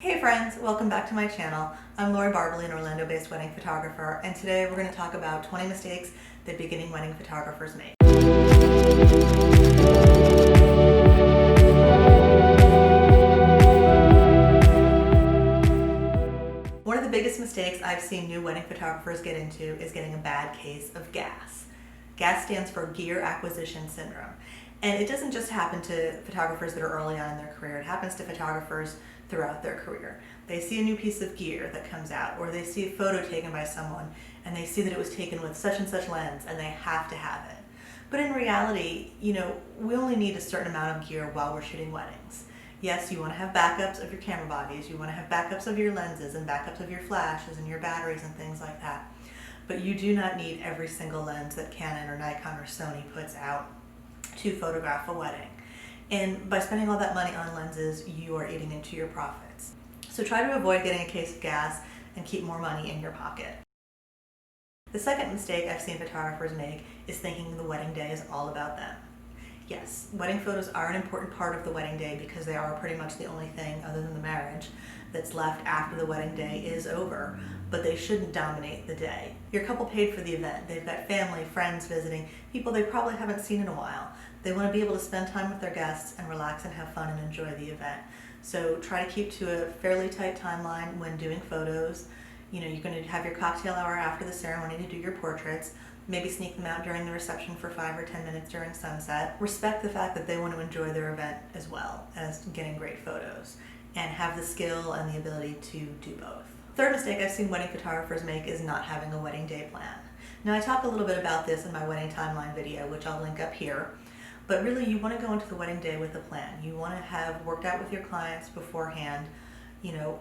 Hey friends, welcome back to my channel. I'm Lori Barbley, an Orlando-based wedding photographer, and today we're going to talk about 20 mistakes that beginning wedding photographers make. One of the biggest mistakes I've seen new wedding photographers get into is getting a bad case of GAS. GAS stands for Gear Acquisition Syndrome. And it doesn't just happen to photographers that are early on in their career, it happens to photographers throughout their career. They see a new piece of gear that comes out, or they see a photo taken by someone and they see that it was taken with such and such lens and they have to have it. But in reality, we only need a certain amount of gear while we're shooting weddings. Yes, you want to have backups of your camera bodies, you want to have backups of your lenses and backups of your flashes and your batteries and things like that. But you do not need every single lens that Canon or Nikon or Sony puts out to photograph a wedding. And by spending all that money on lenses, you are eating into your profits. So try to avoid getting a case of GAS and keep more money in your pocket. The second mistake I've seen photographers make is thinking the wedding day is all about them. Yes, wedding photos are an important part of the wedding day because they are pretty much the only thing other than the marriage that's left after the wedding day is over, but they shouldn't dominate the day. Your couple paid for the event. They've got family, friends visiting, people they probably haven't seen in a while. They want to be able to spend time with their guests and relax and have fun and enjoy the event. So try to keep to a fairly tight timeline when doing photos. You're going to have your cocktail hour after the ceremony to do your portraits. Maybe sneak them out during the reception for 5 or 10 minutes during sunset. Respect the fact that they want to enjoy their event as well as getting great photos, and have the skill and the ability to do both. Third mistake I've seen wedding photographers make is not having a wedding day plan. Now, I talk a little bit about this in my wedding timeline video, which I'll link up here. But really, you want to go into the wedding day with a plan. You want to have worked out with your clients beforehand,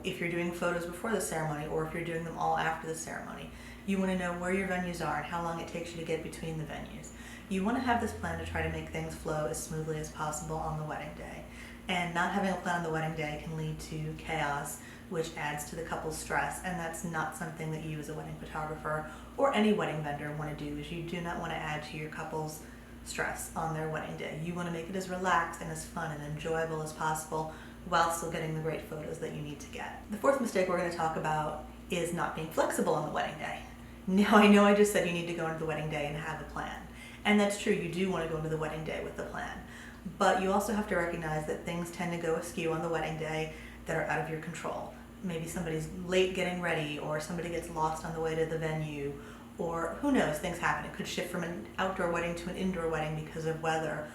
if you're doing photos before the ceremony or if you're doing them all after the ceremony. You want to know where your venues are and how long it takes you to get between the venues. You want to have this plan to try to make things flow as smoothly as possible on the wedding day. And not having a plan on the wedding day can lead to chaos, which adds to the couple's stress, and that's not something that you as a wedding photographer or any wedding vendor want to do. Is you do not want to add to your couple's stress on their wedding day. You want to make it as relaxed and as fun and enjoyable as possible while still getting the great photos that you need to get. The fourth mistake we're going to talk about is not being flexible on the wedding day. Now, I know I just said you need to go into the wedding day and have a plan. And that's true, you do want to go into the wedding day with a plan. But you also have to recognize that things tend to go askew on the wedding day that are out of your control. Maybe somebody's late getting ready, or somebody gets lost on the way to the venue, or who knows, things happen. It could shift from an outdoor wedding to an indoor wedding because of weather.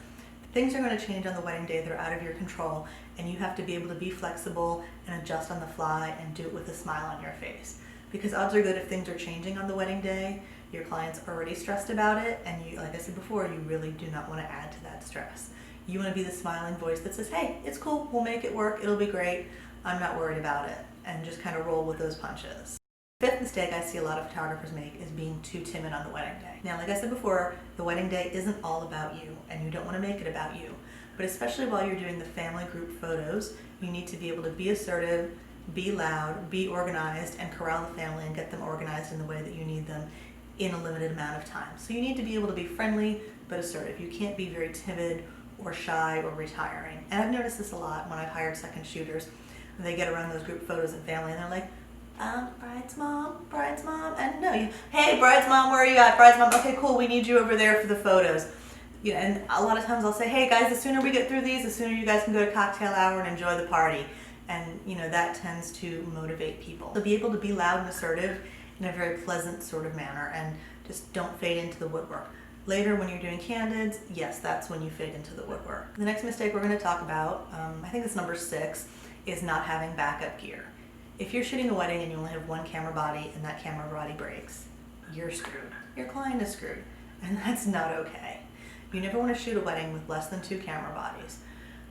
Things are going to change on the wedding day that are out of your control, and you have to be able to be flexible and adjust on the fly and do it with a smile on your face. Because odds are good if things are changing on the wedding day, your client's already stressed about it, and you, like I said before, you really do not want to add to that stress. You want to be the smiling voice that says, hey, it's cool, we'll make it work, it'll be great, I'm not worried about it, and just kind of roll with those punches. Fifth mistake I see a lot of photographers make is being too timid on the wedding day. Now, like I said before, the wedding day isn't all about you, and you don't want to make it about you. But especially while you're doing the family group photos, you need to be able to be assertive, be loud, be organized, and corral the family and get them organized in the way that you need them in a limited amount of time. So you need to be able to be friendly but assertive. You can't be very timid or shy or retiring. And I've noticed this a lot when I've hired second shooters. They get around those group photos and family and they're like, bride's mom, and no, hey, bride's mom, where are you at? Bride's mom, okay, cool, we need you over there for the photos. And a lot of times I'll say, hey guys, the sooner we get through these, the sooner you guys can go to cocktail hour and enjoy the party. And that tends to motivate people. So be able to be loud and assertive in a very pleasant sort of manner, and just don't fade into the woodwork. Later, when you're doing candids, yes, that's when you fade into the woodwork. The next mistake we're going to talk about, I think it's number 6, is not having backup gear. If you're shooting a wedding and you only have one camera body and that camera body breaks, you're screwed. Your client is screwed, and that's not okay. You never want to shoot a wedding with less than 2 camera bodies.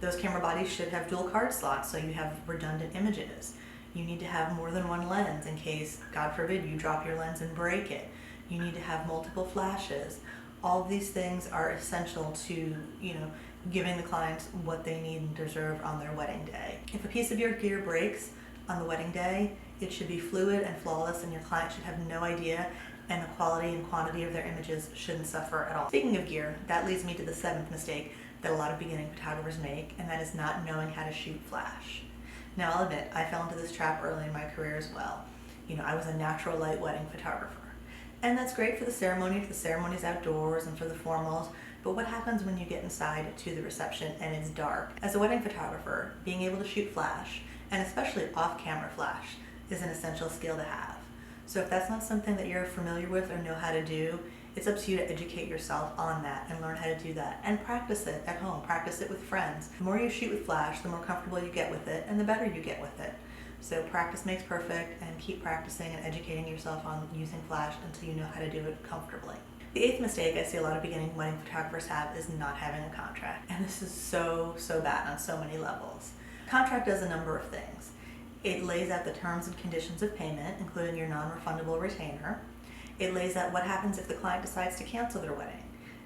Those camera bodies should have dual card slots so you have redundant images. You need to have more than one lens in case, God forbid, you drop your lens and break it. You need to have multiple flashes. All of these things are essential to, giving the clients what they need and deserve on their wedding day. If a piece of your gear breaks on the wedding day, it should be fluid and flawless, and your client should have no idea, and the quality and quantity of their images shouldn't suffer at all. Speaking of gear, that leads me to the 7th mistake that a lot of beginning photographers make, and that is not knowing how to shoot flash. Now I'll admit, I fell into this trap early in my career as well. I was a natural light wedding photographer. And that's great for the ceremony if the ceremony's outdoors and for the formals, but what happens when you get inside to the reception and it's dark? As a wedding photographer, being able to shoot flash, and especially off-camera flash, is an essential skill to have. So if that's not something that you're familiar with or know how to do, it's up to you to educate yourself on that and learn how to do that and practice it at home, practice it with friends. The more you shoot with flash, the more comfortable you get with it and the better you get with it. So practice makes perfect, and keep practicing and educating yourself on using flash until you know how to do it comfortably. The 8th mistake I see a lot of beginning wedding photographers have is not having a contract. And this is so bad on so many levels. Contract does a number of things. It lays out the terms and conditions of payment, including your non-refundable retainer. It lays out what happens if the client decides to cancel their wedding.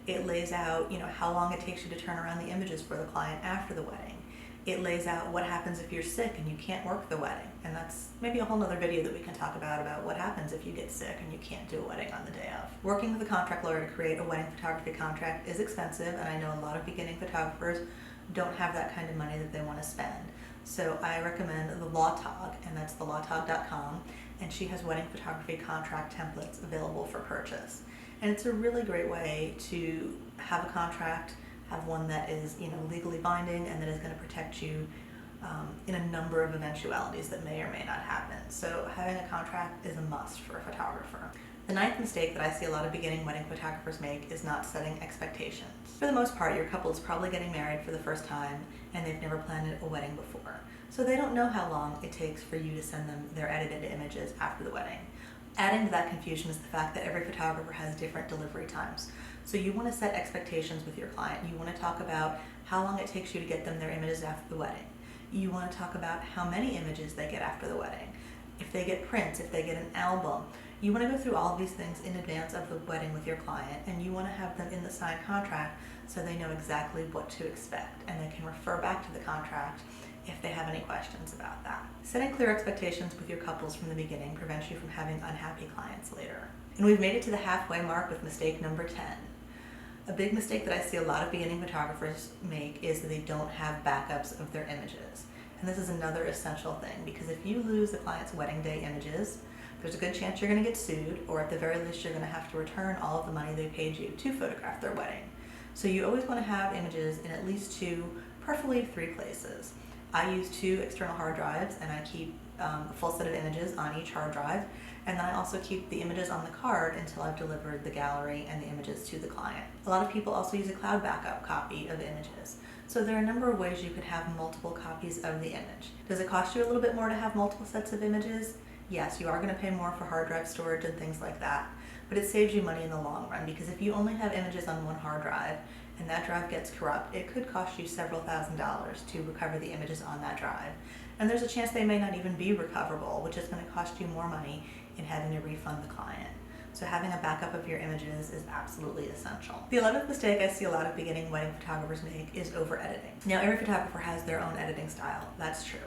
It lays out, how long it takes you to turn around the images for the client after the wedding. It lays out what happens if you're sick and you can't work the wedding. And that's maybe a whole nother video that we can talk about what happens if you get sick and you can't do a wedding on the day of. Working with a contract lawyer to create a wedding photography contract is expensive, and I know a lot of beginning photographers don't have that kind of money that they want to spend. So I recommend the Law Tog, and that's thelawtog.com, and she has wedding photography contract templates available for purchase. And it's a really great way to have a contract, have one that is legally binding and that is going to protect you in a number of eventualities that may or may not happen. So having a contract is a must for a photographer. The 9th mistake that I see a lot of beginning wedding photographers make is not setting expectations. For the most part, your couple is probably getting married for the first time and they've never planned a wedding before. So they don't know how long it takes for you to send them their edited images after the wedding. Adding to that confusion is the fact that every photographer has different delivery times. So you want to set expectations with your client. You want to talk about how long it takes you to get them their images after the wedding. You want to talk about how many images they get after the wedding. If they get prints, if they get an album. You want to go through all of these things in advance of the wedding with your client, and you want to have them in the signed contract so they know exactly what to expect and they can refer back to the contract if they have any questions about that. Setting clear expectations with your couples from the beginning prevents you from having unhappy clients later. And we've made it to the halfway mark with mistake number 10. A big mistake that I see a lot of beginning photographers make is that they don't have backups of their images. And this is another essential thing, because if you lose the client's wedding day images, there's a good chance you're going to get sued, or at the very least you're going to have to return all of the money they paid you to photograph their wedding. So you always want to have images in at least 2, preferably 3 places. I use 2 external hard drives, and I keep a full set of images on each hard drive, and then I also keep the images on the card until I've delivered the gallery and the images to the client. A lot of people also use a cloud backup copy of images. So there are a number of ways you could have multiple copies of the image. Does it cost you a little bit more to have multiple sets of images? Yes, you are going to pay more for hard drive storage and things like that, but it saves you money in the long run, because if you only have images on one hard drive and that drive gets corrupt, it could cost you several $1,000s to recover the images on that drive. And there's a chance they may not even be recoverable, which is going to cost you more money in having to refund the client. So having a backup of your images is absolutely essential. The 11th mistake I see a lot of beginning wedding photographers make is over-editing. Now, every photographer has their own editing style, that's true,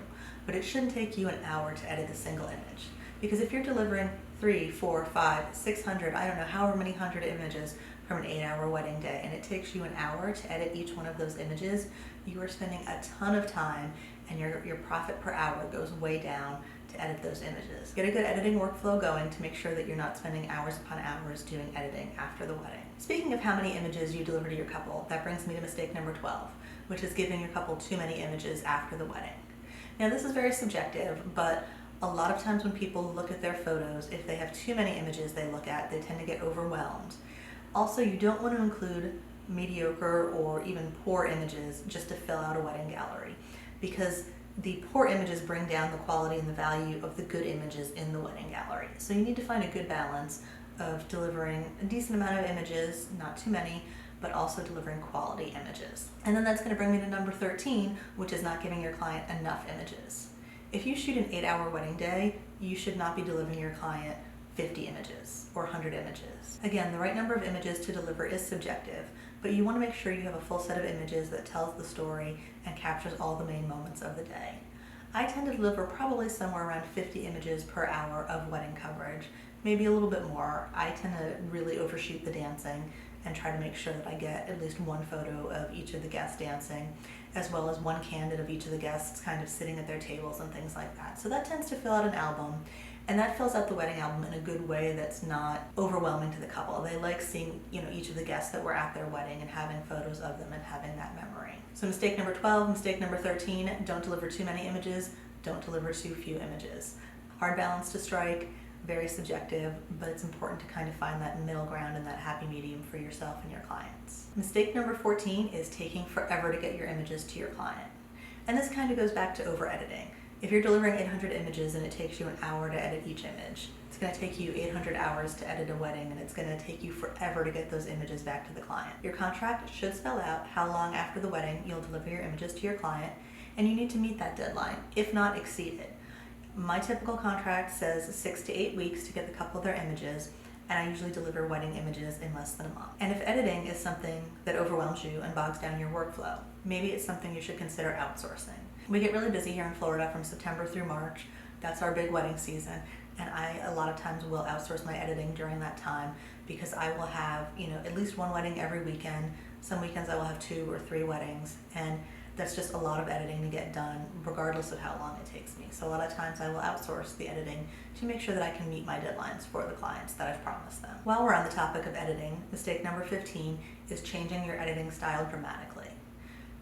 but it shouldn't take you an hour to edit a single image. Because if you're delivering 3, 4, 5, 600, I don't know, however many hundred images from an 8-hour wedding day, and it takes you an hour to edit each one of those images, you are spending a ton of time, and your profit per hour goes way down to edit those images. Get a good editing workflow going to make sure that you're not spending hours upon hours doing editing after the wedding. Speaking of how many images you deliver to your couple, that brings me to mistake number 12, which is giving your couple too many images after the wedding. Now, this is very subjective, but a lot of times when people look at their photos, if they have too many images they look at, they tend to get overwhelmed. Also, you don't want to include mediocre or even poor images just to fill out a wedding gallery, because the poor images bring down the quality and the value of the good images in the wedding gallery. So you need to find a good balance of delivering a decent amount of images, not too many, but also delivering quality images. And then that's going to bring me to number 13, which is not giving your client enough images. If you shoot an 8-hour wedding day, you should not be delivering your client 50 images or 100 images. Again, the right number of images to deliver is subjective, but you want to make sure you have a full set of images that tells the story and captures all the main moments of the day. I tend to deliver probably somewhere around 50 images per hour of wedding coverage, maybe a little bit more. I tend to really overshoot the dancing and try to make sure that I get at least one photo of each of the guests dancing, as well as one candid of each of the guests kind of sitting at their tables and things like that. So that tends to fill out an album, and that fills out the wedding album in a good way that's not overwhelming to the couple. They like seeing, each of the guests that were at their wedding and having photos of them and having that memory. So mistake number 12, mistake number 13, don't deliver too many images, don't deliver too few images. Hard balance to strike, very subjective, but it's important to kind of find that middle ground and that happy medium for yourself and your clients. Mistake number 14 is taking forever to get your images to your client. And this kind of goes back to over editing. If you're delivering 800 images and it takes you an hour to edit each image, it's going to take you 800 hours to edit a wedding, and it's going to take you forever to get those images back to the client. Your contract should spell out how long after the wedding you'll deliver your images to your client, and you need to meet that deadline, if not exceed it. My typical contract says 6 to 8 weeks to get the couple their images, and I usually deliver wedding images in less than a month. And if editing is something that overwhelms you and bogs down your workflow, maybe it's something you should consider outsourcing. We get really busy here in Florida from September through March. That's our big wedding season, and I a lot of times will outsource my editing during that time, because I will have at least one wedding every weekend. Some weekends I will have 2 or 3 weddings, and that's just a lot of editing to get done regardless of how long it takes me. So a lot of times I will outsource the editing to make sure that I can meet my deadlines for the clients that I've promised them. While we're on the topic of editing, mistake number 15 is changing your editing style dramatically.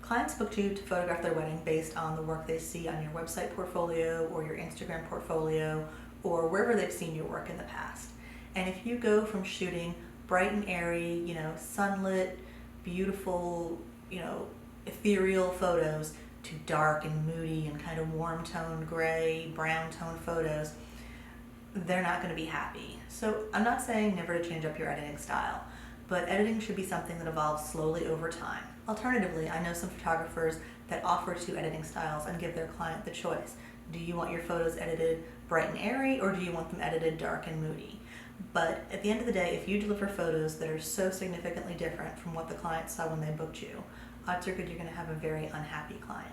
Clients book you to photograph their wedding based on the work they see on your website portfolio or your Instagram portfolio or wherever they've seen your work in the past. And if you go from shooting bright and airy, sunlit, beautiful, ethereal photos to dark and moody and kind of warm toned gray, brown toned photos, they're not going to be happy. So I'm not saying never to change up your editing style, but editing should be something that evolves slowly over time. Alternatively, I know some photographers that offer 2 editing styles and give their client the choice. Do you want your photos edited bright and airy, or do you want them edited dark and moody? But at the end of the day, if you deliver photos that are so significantly different from what the client saw when they booked you, odds are good you're going to have a very unhappy client.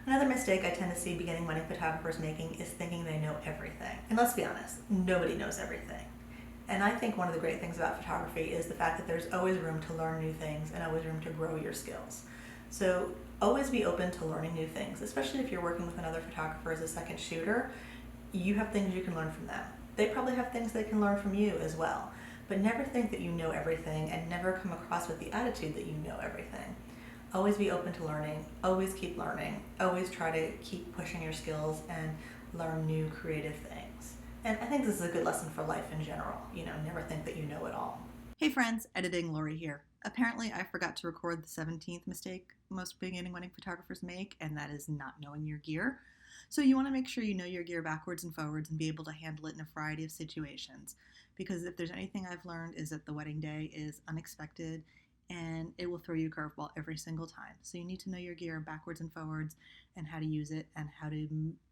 Another mistake I tend to see beginning wedding photographers making is thinking they know everything. And let's be honest, nobody knows everything. And I think one of the great things about photography is the fact that there's always room to learn new things and always room to grow your skills. So always be open to learning new things, especially if you're working with another photographer as a second shooter. You have things you can learn from them. They probably have things they can learn from you as well. But never think that you know everything, and never come across with the attitude that you know everything. Always be open to learning, always keep learning, always try to keep pushing your skills and learn new creative things. And I think this is a good lesson for life in general. Never think that you know it all. Hey friends, Editing Lori here. Apparently I forgot to record the 17th mistake most beginning wedding photographers make, and that is not knowing your gear. So you want to make sure you know your gear backwards and forwards and be able to handle it in a variety of situations. Because if there's anything I've learned is that the wedding day is unexpected and it will throw you a curveball every single time. So you need to know your gear backwards and forwards and how to use it and how to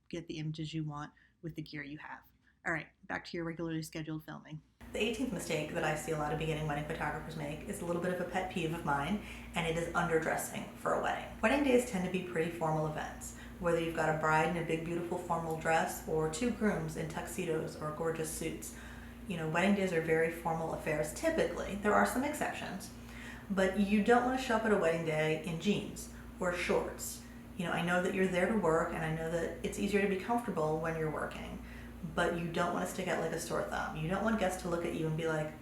get the images you want with the gear you have. All right, back to your regularly scheduled filming. The 18th mistake that I see a lot of beginning wedding photographers make is a little bit of a pet peeve of mine, and it is underdressing for a wedding. Wedding days tend to be pretty formal events, whether you've got a bride in a big beautiful formal dress or 2 grooms in tuxedos or gorgeous suits. Wedding days are very formal affairs typically. There are some exceptions, but you don't want to show up at a wedding day in jeans or shorts. I know that you're there to work, and I know that it's easier to be comfortable when you're working, but you don't want to stick out like a sore thumb. You don't want guests to look at you and be like,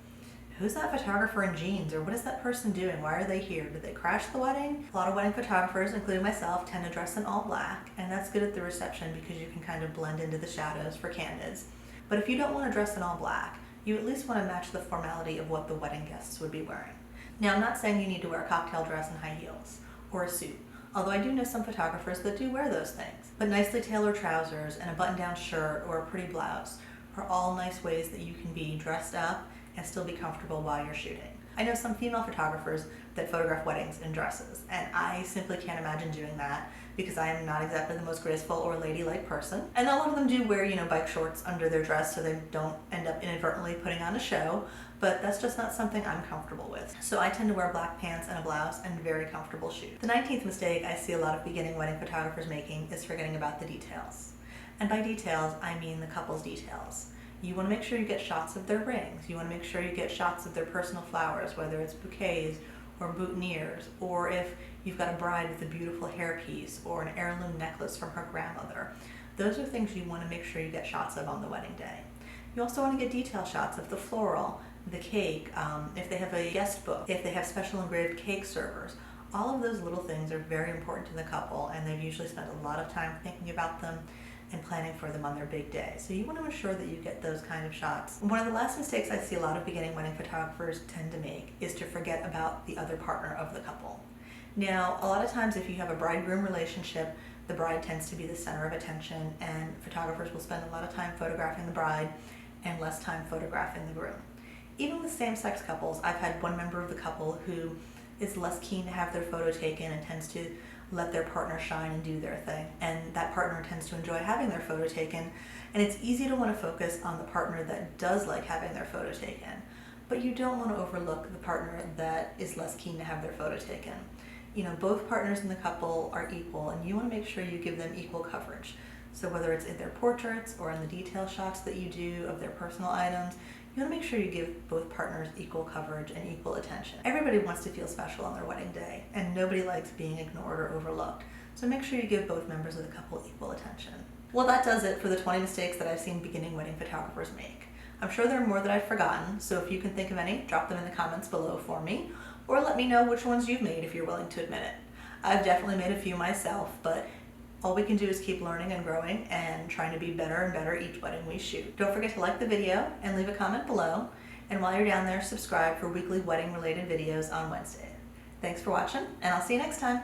who's that photographer in jeans? Or what is that person doing? Why are they here? Did they crash the wedding? A lot of wedding photographers, including myself, tend to dress in all black, and that's good at the reception because you can kind of blend into the shadows for candids. But if you don't want to dress in all black, you at least want to match the formality of what the wedding guests would be wearing. Now, I'm not saying you need to wear a cocktail dress and high heels, or a suit, although I do know some photographers that do wear those things. But nicely tailored trousers and a button-down shirt or a pretty blouse are all nice ways that you can be dressed up and still be comfortable while you're shooting. I know some female photographers that photograph weddings in dresses, and I simply can't imagine doing that because I am not exactly the most graceful or ladylike person. And a lot of them do wear, bike shorts under their dress so they don't end up inadvertently putting on a show, but that's just not something I'm comfortable with. So I tend to wear black pants and a blouse and very comfortable shoes. The 19th mistake I see a lot of beginning wedding photographers making is forgetting about the details. And by details, I mean the couple's details. You want to make sure you get shots of their rings. You want to make sure you get shots of their personal flowers, whether it's bouquets or boutonnieres, or if you've got a bride with a beautiful hairpiece or an heirloom necklace from her grandmother. Those are things you want to make sure you get shots of on the wedding day. You also want to get detail shots of the floral, the cake, if they have a guest book, if they have special engraved cake servers. All of those little things are very important to the couple, and they've usually spent a lot of time thinking about them and planning for them on their big day. So you want to ensure that you get those kind of shots. One of the last mistakes I see a lot of beginning wedding photographers tend to make is to forget about the other partner of the couple. Now, a lot of times if you have a bride-groom relationship, the bride tends to be the center of attention, and photographers will spend a lot of time photographing the bride and less time photographing the groom. Even with same-sex couples, I've had one member of the couple who is less keen to have their photo taken and tends to let their partner shine and do their thing. And that partner tends to enjoy having their photo taken. And it's easy to want to focus on the partner that does like having their photo taken. But you don't want to overlook the partner that is less keen to have their photo taken. You know, both partners in the couple are equal, and you want to make sure you give them equal coverage. So whether it's in their portraits or in the detail shots that you do of their personal items, you want to make sure you give both partners equal coverage and equal attention. Everybody wants to feel special on their wedding day, and nobody likes being ignored or overlooked. So make sure you give both members of the couple equal attention. Well, that does it for the 20 mistakes that I've seen beginning wedding photographers make. I'm sure there are more that I've forgotten, so if you can think of any, drop them in the comments below for me, or let me know which ones you've made if you're willing to admit it. I've definitely made a few myself, but all we can do is keep learning and growing and trying to be better and better each wedding we shoot. Don't forget to like the video and leave a comment below. And while you're down there, subscribe for weekly wedding related videos on Wednesday. Thanks for watching, and I'll see you next time.